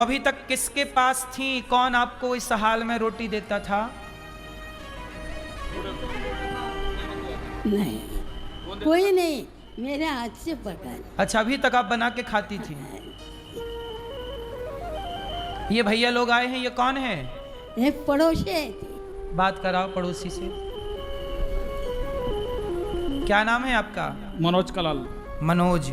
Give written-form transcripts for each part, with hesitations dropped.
अभी तक किसके पास थी? कौन आपको इस हाल में रोटी देता था? नहीं, कोई नहीं, मेरे हाथ से पका। अच्छा, अभी तक आप बना के खाती थी। ये भैया लोग आए हैं, ये कौन है? ये पड़ोसी है। बात कराओ पड़ोसी से। क्या नाम है आपका? मनोज कलाल। मनोज।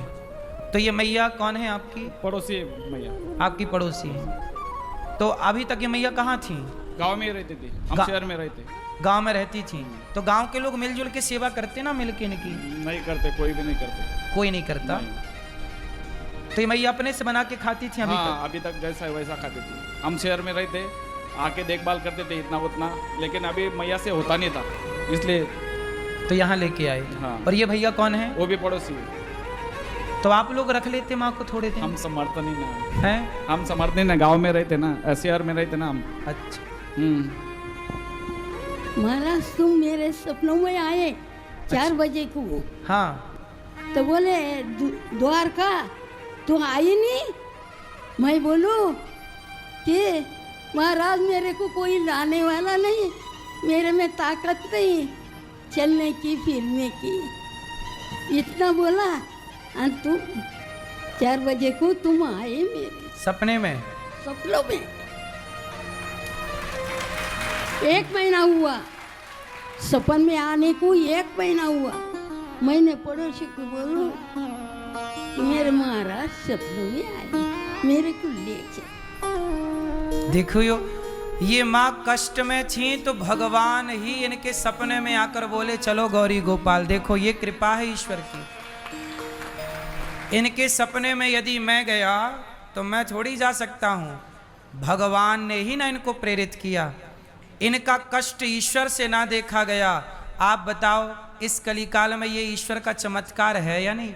तो ये मैया कौन है आपकी? पड़ोसी मैया। आपकी पड़ोसी है। तो अभी तक ये मैया कहाँ थी? गांव में रहती थी, हम शहर में रहते। गांव में रहती थी। तो गांव के लोग मिलजुल के सेवा करते ना, मिलके इनकी? नहीं करते, कोई भी नहीं करते। कोई नहीं करता। नहीं। तो ये मैया अपने से बना के खाती थी अभी तक? अभी तक जैसा वैसा खाती थी। हम शहर में रहते, आके देखभाल करते थे इतना उतना, लेकिन अभी मैया से होता नहीं था, इसलिए तो यहाँ लेके आए। हाँ। और ये भैया कौन है? वो भी पड़ोसी है। तो आप लोग रख लेते माँ को थोड़े दिन? हम समर्थन ही ना हैं? हम समर्थन ना, गांव में रहते ना, शहर में रहते ना हम। अच्छा। महाराज तुम मेरे सपनों में आए 4 बजे को। हाँ। तो बोले द्वारका तू आई नहीं। मैं बोलूं कि महाराज मेरे को कोई लाने वाला नहीं, मेरे में ताकत नहीं चलने की फिरने की, इतना बोला। और तुम 4 बजे को तुम आए मेरे सपने में? सपनों में। 1 महीना हुआ सपन में आने को, 1 महीना हुआ। मैंने पड़ोसी को बोलूं कि मेरे महाराज सपनों में आए, मेरे को ले चल। देखो ये माँ कष्ट में थी तो भगवान ही इनके सपने में आकर बोले चलो गौरी गोपाल। देखो ये कृपा है ईश्वर की। इनके सपने में यदि मैं गया तो मैं थोड़ी जा सकता हूँ, भगवान ने ही ना इनको प्रेरित किया। इनका कष्ट ईश्वर से ना देखा गया। आप बताओ इस कलिकाल में ये ईश्वर का चमत्कार है या नहीं?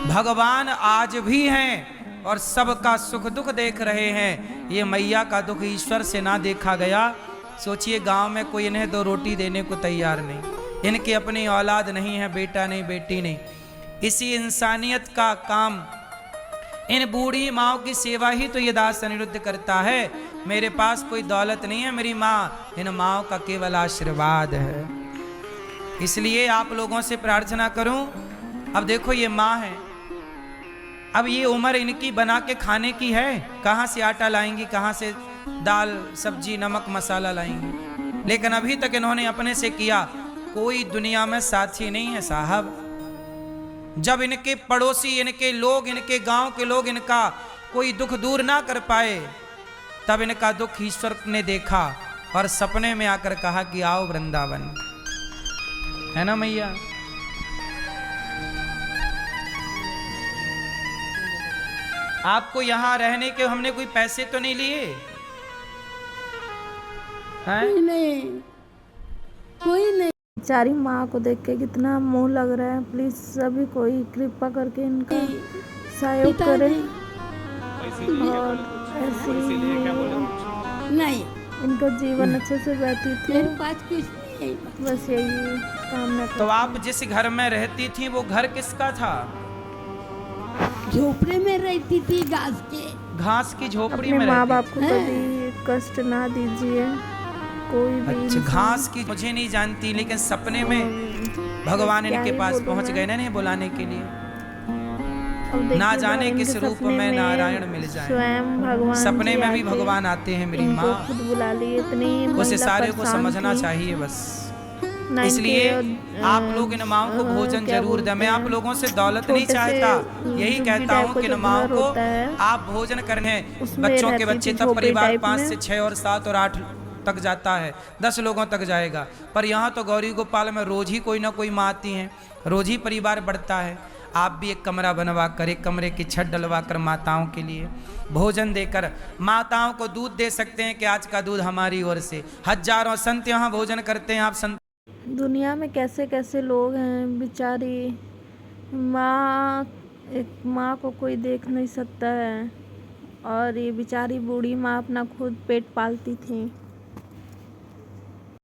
भगवान आज भी हैं और सबका सुख दुख देख रहे हैं। ये मैया का दुख ईश्वर से ना देखा गया। सोचिए गांव में कोई इन्हें 2 रोटी देने को तैयार नहीं, इनकी अपनी औलाद नहीं है, बेटा नहीं बेटी नहीं। इसी इंसानियत का काम, इन बूढ़ी माओ की सेवा ही तो ये दास अनिरुद्ध करता है। मेरे पास कोई दौलत नहीं है मेरी माँ, इन माओ का केवल आशीर्वाद है। इसलिए आप लोगों से प्रार्थना करूं। अब देखो ये माँ है, अब ये उम्र इनकी बना के खाने की है। कहाँ से आटा लाएंगी, कहाँ से दाल सब्जी नमक मसाला लाएंगी? लेकिन अभी तक इन्होंने अपने से किया। कोई दुनिया में साथी नहीं है साहब। जब इनके पड़ोसी, इनके लोग, इनके गांव के लोग इनका कोई दुख दूर ना कर पाए, तब इनका दुख ईश्वर ने देखा और सपने में आकर कहा कि आओ वृंदावन। है ना मैया? आपको यहां रहने के हमने कोई पैसे तो नहीं लिए हैं? नहीं, कोई नहीं। बेचारी माँ को देख के कितना मोह लग रहा है। प्लीज सभी कोई कृपा करके इनका सहयोग करें और ऐसे नहीं, इनका जीवन अच्छे से व्यतीत हो। मेरे पास कुछ नहीं। बस यही कामना। तो आप जिस घर में रहती थी वो घर किसका था? झोपड़े में रहती थी, घास की झोपड़ी अपने में माँ रहती बाप थी। को कभी कष्ट ना दीजिए कोई भी। अच्छा, घास की मुझे नहीं जानती, लेकिन सपने में भगवान इनके पास पहुंच गए ना बुलाने के लिए। ना जाने किस रूप में नारायण मिल जाए। स्वयं भगवान सपने में भी भगवान आते हैं मेरी माँ। खुद बुला लिए। इतनी उसे सारे को समझना चाहिए बस। इसलिए आप लोग इन माओं को भोजन जरूर दें। मैं आप लोगों से दौलत नहीं चाहता, यही कहता हूँ कि इन माओं को आप भोजन करने। बच्चों के बच्चे तब परिवार 5 से 6 और 7 और 8 तक जाता है, 10 लोगों तक जाएगा। पर यहाँ तो गौरी गोपाल में रोज ही कोई ना कोई माँ आती है, रोज ही परिवार बढ़ता है। आप भी एक कमरा बनवा कर, एक कमरे की छत डलवा कर माताओं के लिए भोजन देकर माताओं को दूध दे सकते हैं कि आज का दूध हमारी ओर से। हजारों संत यहाँ भोजन करते हैं। आप संत दुनिया में कैसे कैसे लोग हैं। बेचारी माँ, एक माँ को कोई देख नहीं सकता है और ये बेचारी बूढ़ी माँ अपना खुद पेट पालती थी।